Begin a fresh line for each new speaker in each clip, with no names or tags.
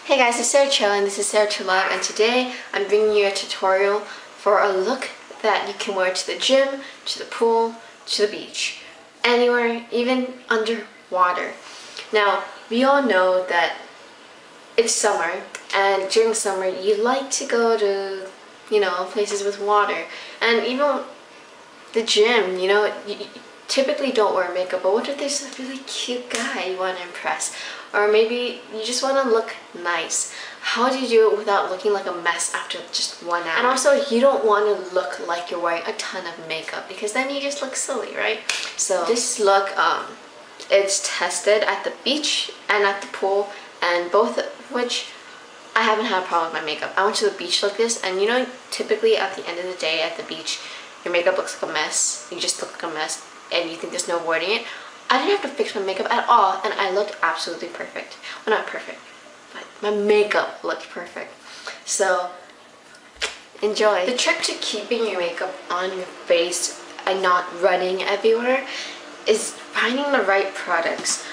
Hey guys, it's Sarah Cho and this is Sarah to Love, and today I'm bringing you a tutorial for a look that you can wear to the gym, to the pool, to the beach, anywhere, even underwater. Now, we all know that it's summer, and during summer you like to go to, places with water, and even the gym, you typically don't wear makeup, but what if there's a really cute guy you want to impress? Or maybe you just want to look nice. How do you do it without looking like a mess after just 1 hour? And also, you don't want to look like you're wearing a ton of makeup because then you just look silly, right? So this look, it's tested at the beach and at the pool, and both of which I haven't had a problem with my makeup. I went to the beach like this, and typically at the end of the day at the beach, your makeup looks like a mess. You just look like a mess and you think there's no avoiding it. I didn't have to fix my makeup at all, and I looked absolutely perfect. Well, not perfect, but my makeup looked perfect. So, enjoy. The trick to keeping your makeup on your face and not running everywhere is finding the right products.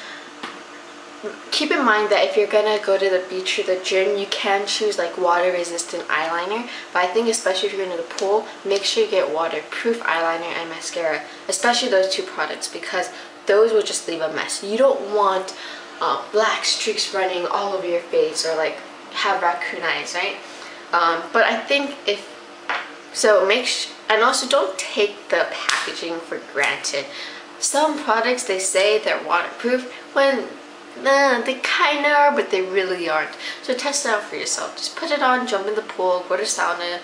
Keep in mind that if you're gonna go to the beach or the gym, you can choose like water resistant eyeliner, but I think especially if you're going to the pool, make sure you get waterproof eyeliner and mascara, especially those two products, because those will just leave a mess. You don't want black streaks running all over your face or like have raccoon eyes, right? But I think and also don't take the packaging for granted. Some products, they say they're waterproof when they kind of are, but they really aren't. So test it out for yourself. Just put it on, jump in the pool, go to sauna,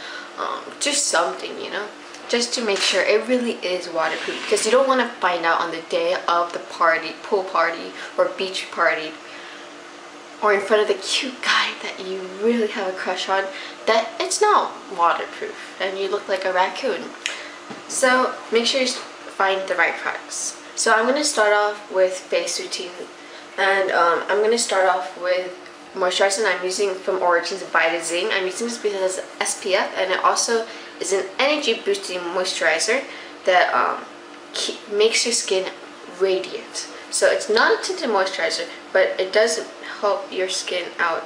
do something, just to make sure it really is waterproof, because you don't want to find out on the day of the party, pool party or beach party, or in front of the cute guy that you really have a crush on, that it's not waterproof and you look like a raccoon. So make sure you find the right products. So I'm going to start off with face routine. And I'm going to start off with moisturizer, and I'm using from Origins Vita Zing. I'm using this because it's SPF, and it also is an energy boosting moisturizer that makes your skin radiant. So it's not a tinted moisturizer, but it does help your skin out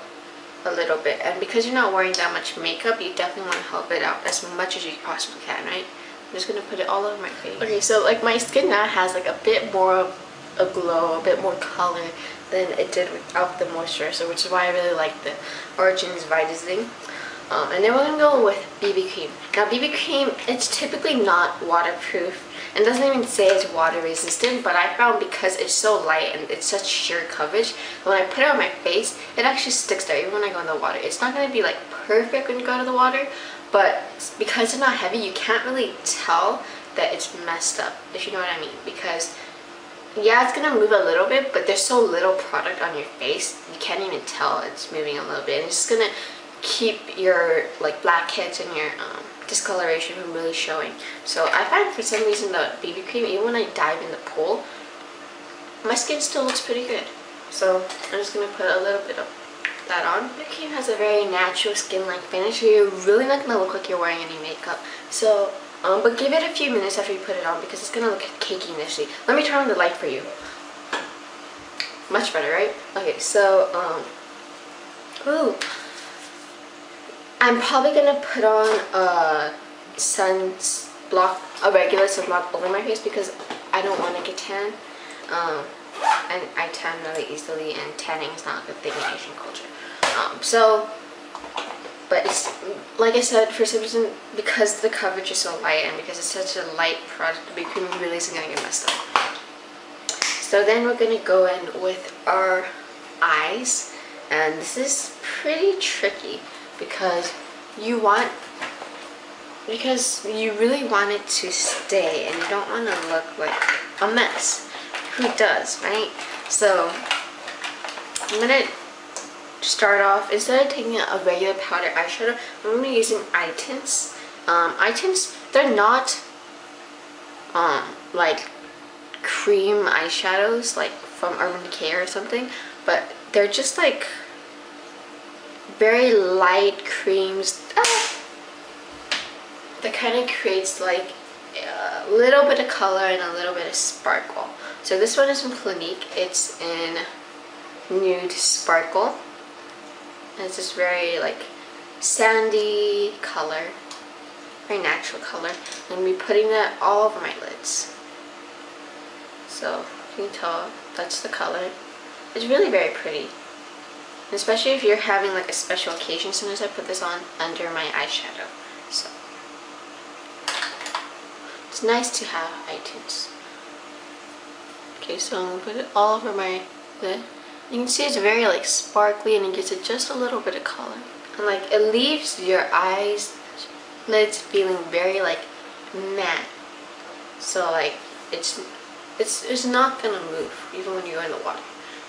a little bit. And because you're not wearing that much makeup, you definitely want to help it out as much as you possibly can, right? I'm just going to put it all over my face. Okay, so like my skin now has like a bit more of a glow, a bit more color than it did without the moisturizer, which is why I really like the Origins Vita Zing. And then we're going to go with BB cream. Now BB cream, it's typically not waterproof and doesn't even say it's water resistant, but I found because it's so light and it's such sheer coverage, when I put it on my face, it actually sticks there even when I go in the water. It's not going to be like perfect when you go to the water, but because it's not heavy, you can't really tell that it's messed up, if you know what I mean, because yeah, it's gonna move a little bit, but there's so little product on your face, you can't even tell it's moving a little bit. And it's just gonna keep your like blackheads and your discoloration from really showing. So I find for some reason the BB cream, even when I dive in the pool, my skin still looks pretty good. So I'm just gonna put a little bit of that on. BB cream has a very natural skin-like finish, so you're really not gonna look like you're wearing any makeup. So but give it a few minutes after you put it on because it's going to look cakey initially. Let me turn on the light for you. Much better, right? Okay, so, I'm probably going to put on a regular sunblock over my face because I don't want to get tan. And I tan really easily, and tanning is not a good thing in Asian culture. But it's, like I said, for some reason, because the coverage is so light and because it's such a light product, the BB cream really isn't going to get messed up. So then we're going to go in with our eyes. And this is pretty tricky because you really want it to stay and you don't want to look like a mess. Who does, right? So I'm going to start off, instead of taking a regular powder eyeshadow, I'm going to be using eye tints. Eye tints, they're not like cream eyeshadows like from Urban Decay or something, but they're just like very light creams that kind of creates like a little bit of color and a little bit of sparkle. So this one is from Clinique. It's in Nude Sparkle. And it's this very like sandy color, very natural color. I'm going to be putting that all over my lids. So you can tell that's the color. It's really very pretty. And especially if you're having like a special occasion. Sometimes I put this on under my eyeshadow. So it's nice to have eye tints. Okay, so I'm going to put it all over my lid. You can see it's very like sparkly and it gives it just a little bit of color. And like it leaves your eyes lids feeling very like matte. So like it's not gonna move even when you're in the water.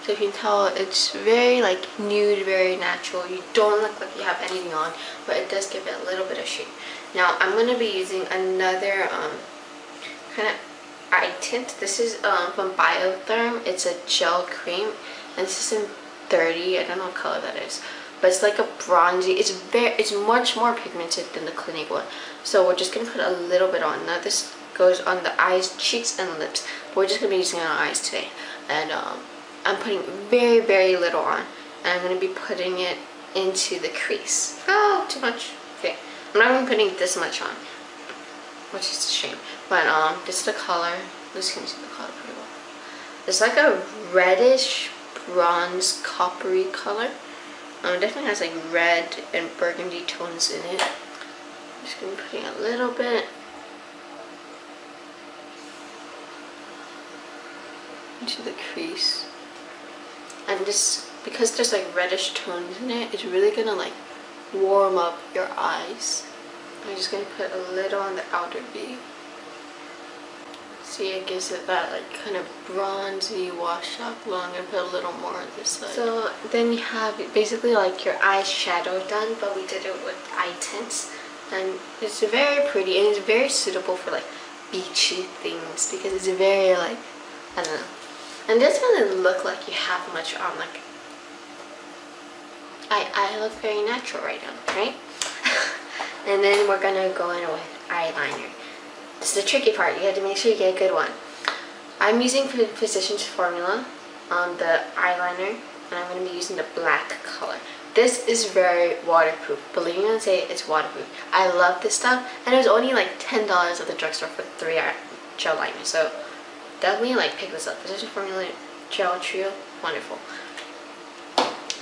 So you can tell it's very like nude, very natural. You don't look like you have anything on, but it does give it a little bit of shade. Now I'm gonna be using another kind of eye tint. This is from Biotherm. It's a gel cream, and this is in 30. I don't know what color that is, but it's like a bronzy. It's much more pigmented than the Clinique one. So we're just gonna put a little bit on. Now this goes on the eyes, cheeks, and lips. But we're just gonna be using it on our eyes today, and I'm putting very, very little on, and I'm gonna be putting it into the crease. Oh, too much. Okay, I'm not even putting this much on, which is a shame. But this is the color. This can see the color pretty well. It's like a reddish, bronze, coppery color. It definitely has like red and burgundy tones in it. I'm just gonna be putting a little bit into the crease. And just because there's like reddish tones in it, it's really gonna like warm up your eyes. I'm just gonna put a little on the outer V. See, it gives it that like kind of bronzy wash up glow. I'm gonna put a little more on this side. So then you have basically like your eyeshadow done, but we did it with eye tints. And it's very pretty, and it's very suitable for like beachy things because it's very like, I don't know. And it doesn't really look like you have much on. Like I look very natural right now, right? And then we're gonna go in with eyeliner. This is the tricky part. You have to make sure you get a good one. I'm using Physicians Formula on the eyeliner, and I'm going to be using the black color. This is very waterproof. Believe me when I say it's waterproof. I love this stuff, and it was only like $10 at the drugstore for 3 gel liners. So definitely like pick this up. Physicians Formula Gel Trio, wonderful.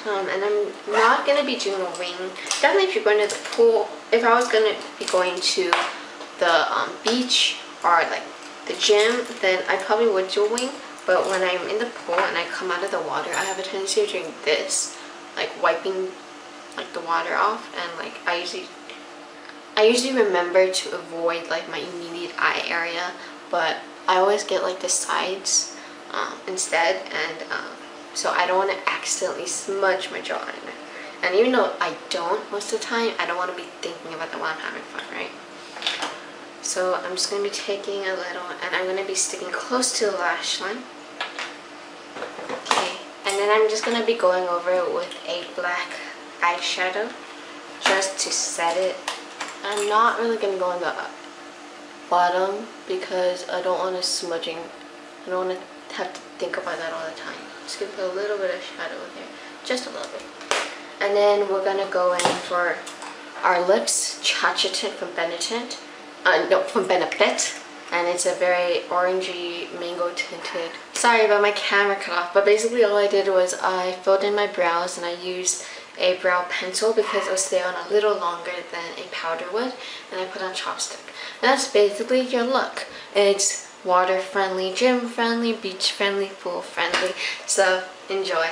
And I'm not going to be doing a wing. Definitely if you're going to the pool, if I was going to be going to the beach or like the gym, then I probably would do a wing. But when I'm in the pool and I come out of the water, I have a tendency of doing this, like wiping like the water off, and like I usually remember to avoid like my immediate eye area, but I always get like the sides instead, and so I don't want to accidentally smudge my gel liner. And even though I don't most of the time, I don't want to be thinking about that while I'm having fun, right? So I'm just going to be taking a little, and I'm going to be sticking close to the lash line. Okay, and then I'm just going to be going over it with a black eyeshadow just to set it. I'm not really going to go on the bottom because I don't want to smudging. I don't want to have to think about that all the time. Just going to put a little bit of shadow in here, just a little bit. And then we're going to go in for our lips, Cha-Cha Tint from Benetint. No, from Benefit, and it's a very orangey mango tinted. Sorry about my camera cut off, but basically all I did was I filled in my brows and I used a brow pencil because it would stay on a little longer than a powder would, and I put on chopstick. And that's basically your look. It's water friendly, gym friendly, beach friendly, pool friendly, so enjoy.